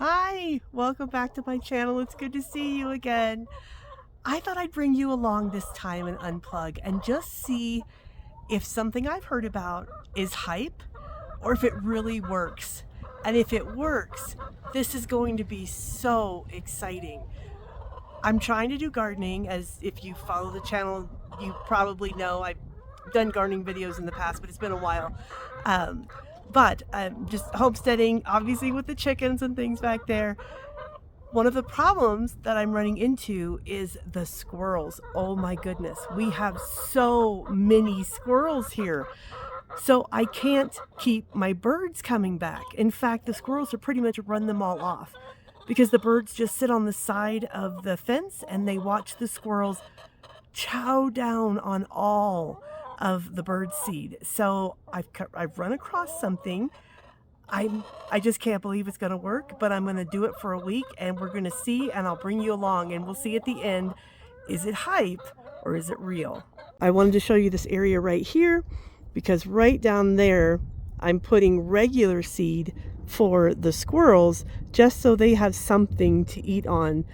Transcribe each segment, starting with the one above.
Hi, welcome back to my channel. It's good to see you again. I thought I'd bring you along this time and unplug and just see if something I've heard about is hype or if it really works. And if it works, this is going to be so exciting. I'm trying to do gardening, as if you follow the channel, you probably know I've done gardening videos in the past, but it's been a while. Um, but I'm just homesteading, obviously with the chickens and things back there. One of the problems that I'm running into is the squirrels. Oh my goodness, we have so many squirrels here. So I can't keep my birds coming back. In fact, the squirrels have pretty much run them all off because the birds just sit on the side of the fence and they watch the squirrels chow down on all of the bird seed. So I've run across something. I just can't believe it's going to work, but I'm going to do it for a week and we're going to see, and I'll bring you along and we'll see at the end, is it hype or is it real? I wanted to show you this area right here because right down there I'm putting regular seed for the squirrels just so they have something to eat on.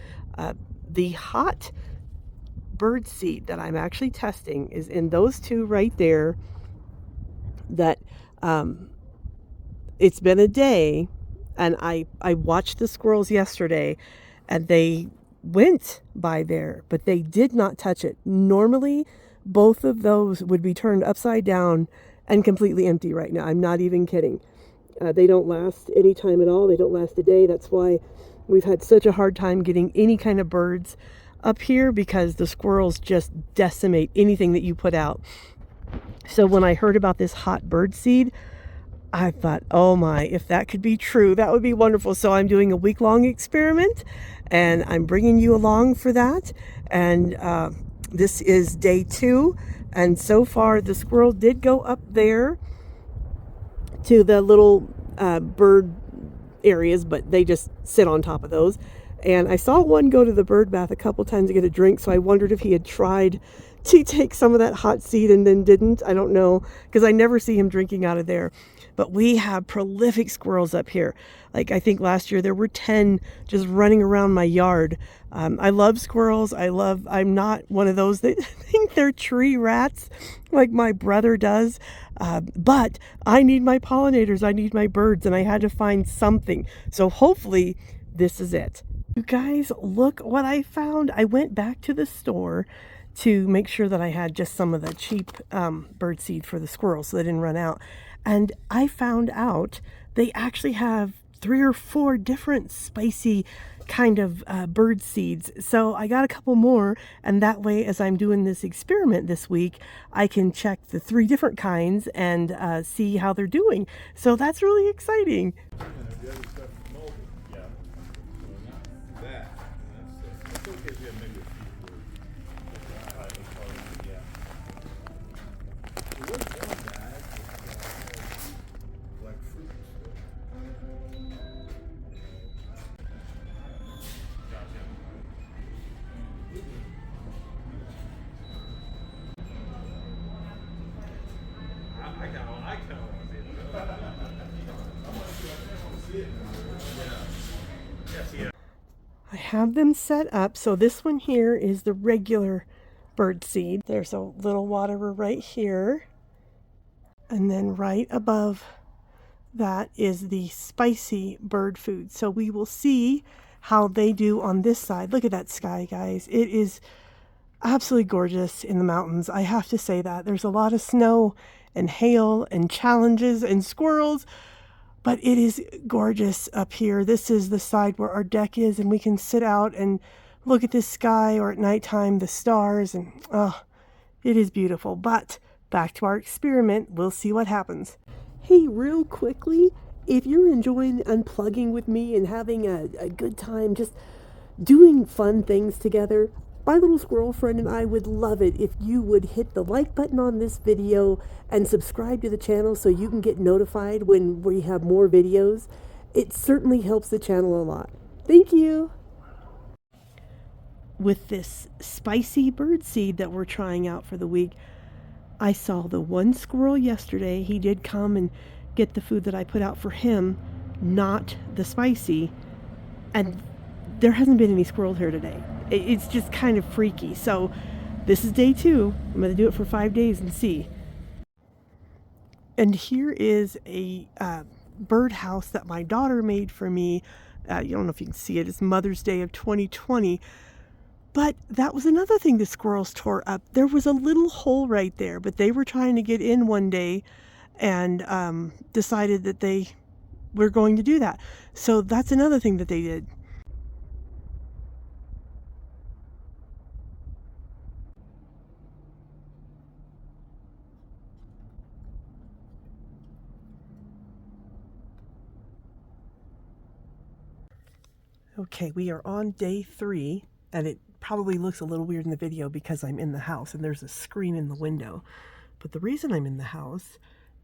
The hot bird seed that I'm actually testing is in those two right there. That it's been a day, and I watched the squirrels yesterday and they went by there, but they did not touch it. Normally both of those would be turned upside down and completely empty right now. I'm not even kidding. They don't last any time at all. They don't last a day. That's why we've had such a hard time getting any kind of birds up here, because the squirrels just decimate anything that you put out. So when I heard about this hot bird seed, I thought, oh my, if that could be true, that would be wonderful. So I'm doing a week-long experiment and I'm bringing you along for that. And this is day 2. And so far the squirrel did go up there to the little bird areas, but they just sit on top of those. And I saw one go to the bird bath a couple times to get a drink, so I wondered if he had tried to take some of that hot seed and then didn't. I don't know, because I never see him drinking out of there. But we have prolific squirrels up here. Like, I think last year there were 10 just running around my yard. I love squirrels. I'm not one of those that think they're tree rats like my brother does. But I need my pollinators. I need my birds, and I had to find something. So hopefully this is it. You guys, look what I found. I went back to the store to make sure that I had just some of the cheap bird seed for the squirrels so they didn't run out. And I found out they actually have 3 or 4 different spicy kind of bird seeds. So I got a couple more, and that way, as I'm doing this experiment this week, I can check the 3 different kinds and see how they're doing. So that's really exciting. I have them set up. So this one here is the regular bird seed. There's a little waterer right here. And then right above that is the spicy bird food. So we will see how they do on this side. Look at that sky, guys. It is absolutely gorgeous in the mountains. I have to say that. There's a lot of snow and hail and challenges and squirrels, but it is gorgeous up here. This is the side where our deck is, and we can sit out and look at this sky, or at nighttime the stars, and oh, it is beautiful. But back to our experiment. We'll see what happens. Hey, real quickly, if you're enjoying unplugging with me and having a good time just doing fun things together, my little squirrel friend and I would love it if you would hit the like button on this video and subscribe to the channel so you can get notified when we have more videos. It certainly helps the channel a lot. Thank you. With this spicy bird seed that we're trying out for the week, I saw the one squirrel yesterday. He did come and get the food that I put out for him, not the spicy. And there hasn't been any squirrels here today. It's just kind of freaky. So this is day 2. I'm going to do it for 5 days and see. And here is a birdhouse that my daughter made for me. You don't know if you can see it. It's Mother's Day of 2020. But that was another thing the squirrels tore up. There was a little hole right there, but they were trying to get in one day and decided that they were going to do that. So that's another thing that they did. Okay, we are on day 3, and it probably looks a little weird in the video because I'm in the house and there's a screen in the window. But the reason I'm in the house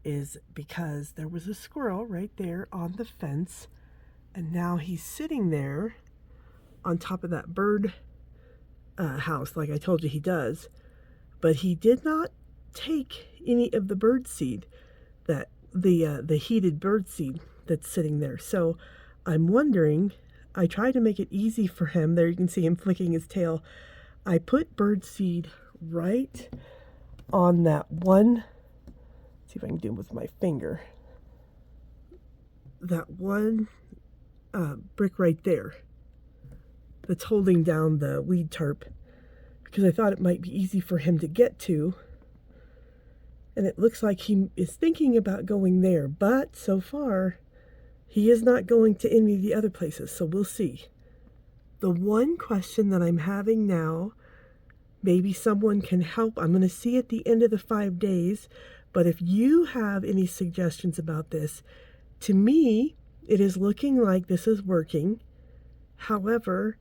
is because there was a squirrel right there on the fence, and now he's sitting there on top of that bird house like I told you he does. But he did not take any of the bird seed, that the heated bird seed that's sitting there. So I'm wondering, I tried to make it easy for him. There you can see him flicking his tail. I put bird seed right on that one. See if I can do it with my finger. That one brick right there that's holding down the weed tarp, because I thought it might be easy for him to get to. And it looks like he is thinking about going there, but so far he is not going to any of the other places, so we'll see. The one question that I'm having now, maybe someone can help. I'm going to see at the end of the 5 days, but if you have any suggestions about this, to me, it is looking like this is working. However,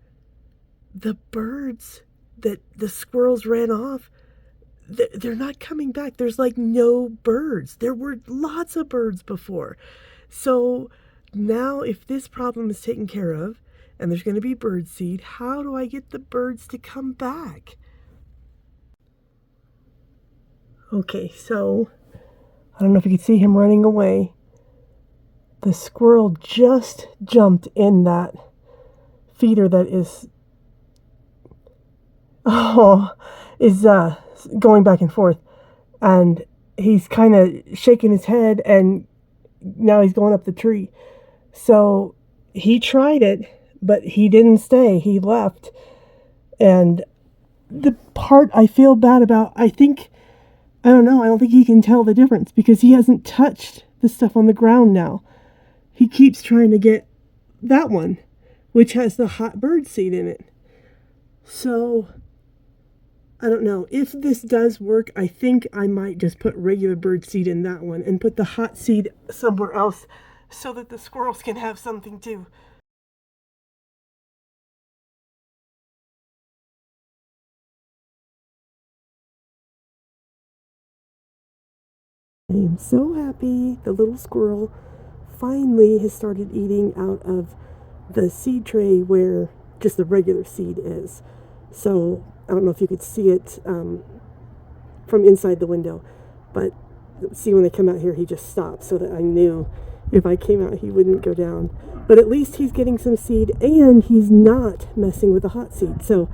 the birds that the squirrels ran off, they're not coming back. There's like no birds. There were lots of birds before. So now if this problem is taken care of and there's going to be bird seed, how do I get the birds to come back? Okay, so I don't know if you can see him running away. The squirrel just jumped in that feeder that is going back and forth, and he's kind of shaking his head, and now he's going up the tree. So he tried it, but he didn't stay. He left. And the part I feel bad about, I don't think he can tell the difference because he hasn't touched the stuff on the ground now. He keeps trying to get that one, which has the hot bird seed in it. So I don't know. If this does work, I think I might just put regular bird seed in that one and put the hot seed somewhere else so that the squirrels can have something too. I am so happy the little squirrel finally has started eating out of the seed tray where just the regular seed is. So I don't know if you could see it from inside the window, but see when they come out here, he just stopped so that I knew if I came out he wouldn't go down. But at least he's getting some seed and he's not messing with the hot seed. So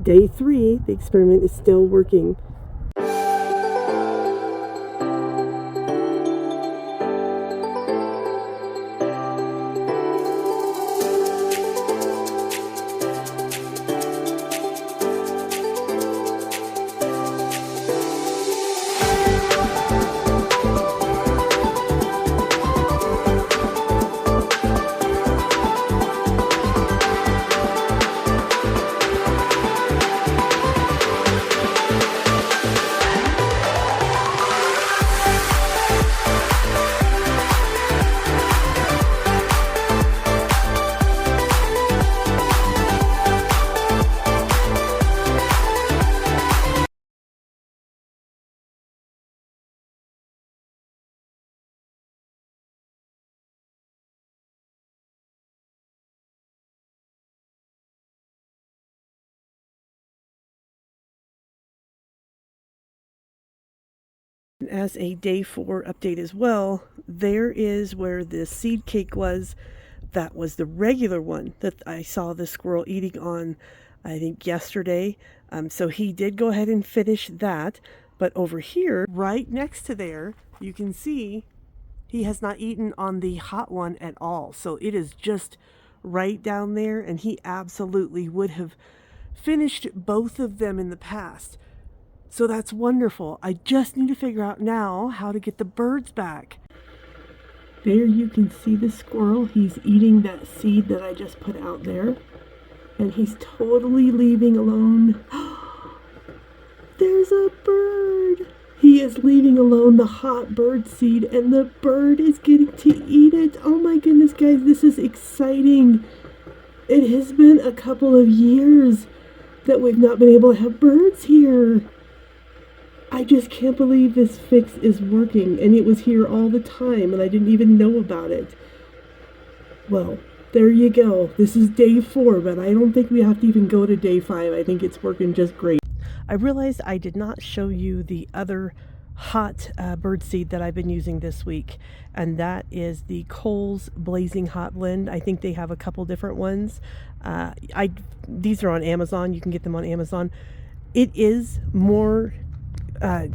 day 3, the experiment is still working. As a day 4 update as well, there is where the seed cake was that was the regular one that I saw the squirrel eating on, I think, yesterday. So he did go ahead and finish that. But over here, right next to there, you can see he has not eaten on the hot one at all. So it is just right down there, and he absolutely would have finished both of them in the past. So that's wonderful. I just need to figure out now how to get the birds back. There you can see the squirrel. He's eating that seed that I just put out there. And he's totally leaving alone. There's a bird. He is leaving alone the hot bird seed, and the bird is getting to eat it. Oh my goodness, guys, this is exciting. It has been a couple of years that we've not been able to have birds here. I just can't believe this fix is working, and it was here all the time, and I didn't even know about it. Well, there you go. This is day 4, but I don't think we have to even go to day 5. I think it's working just great. I realized I did not show you the other hot bird seed that I've been using this week, and that is the Cole's Blazing Hot Blend. I think they have a couple different ones. These are on Amazon. You can get them on Amazon. It is more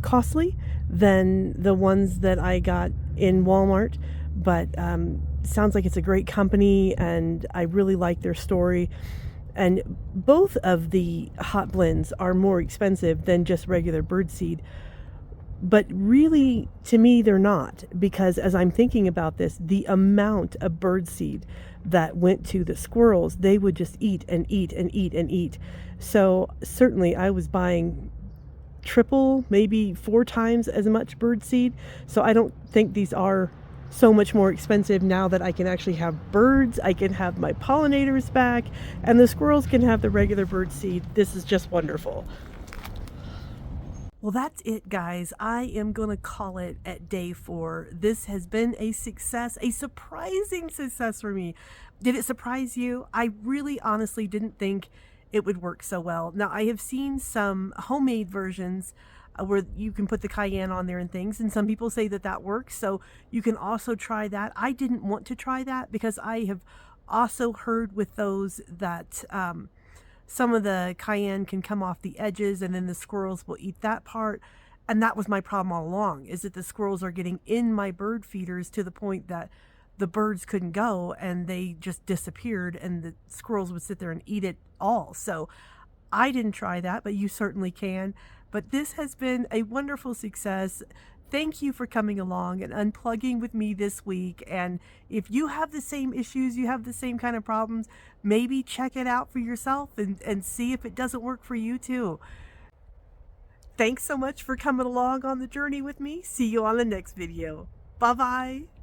costly than the ones that I got in Walmart, but sounds like it's a great company, and I really like their story. And both of the hot blends are more expensive than just regular birdseed. But really, to me, they're not, because as I'm thinking about this, the amount of birdseed that went to the squirrels, they would just eat and eat and eat and eat. So certainly I was buying triple, maybe 4 times as much birdseed. So I don't think these are so much more expensive now that I can actually have birds. I can have my pollinators back, and the squirrels can have the regular bird seed. This is just wonderful. Well, that's it, guys. I am going to call it at day 4. This has been a success, a surprising success for me. Did it surprise you? I really honestly didn't think it would work so well. Now, I have seen some homemade versions where you can put the cayenne on there and things, and some people say that that works, so you can also try that. I didn't want to try that because I have also heard with those that some of the cayenne can come off the edges, and then the squirrels will eat that part. And that was my problem all along, is that the squirrels are getting in my bird feeders to the point that the birds couldn't go, and they just disappeared, and the squirrels would sit there and eat it all. So I didn't try that, but you certainly can. But this has been a wonderful success. Thank you for coming along and unplugging with me this week. And if you have the same issues, you have the same kind of problems, maybe check it out for yourself and see if it doesn't work for you too. Thanks so much for coming along on the journey with me. See you on the next video. Bye-bye.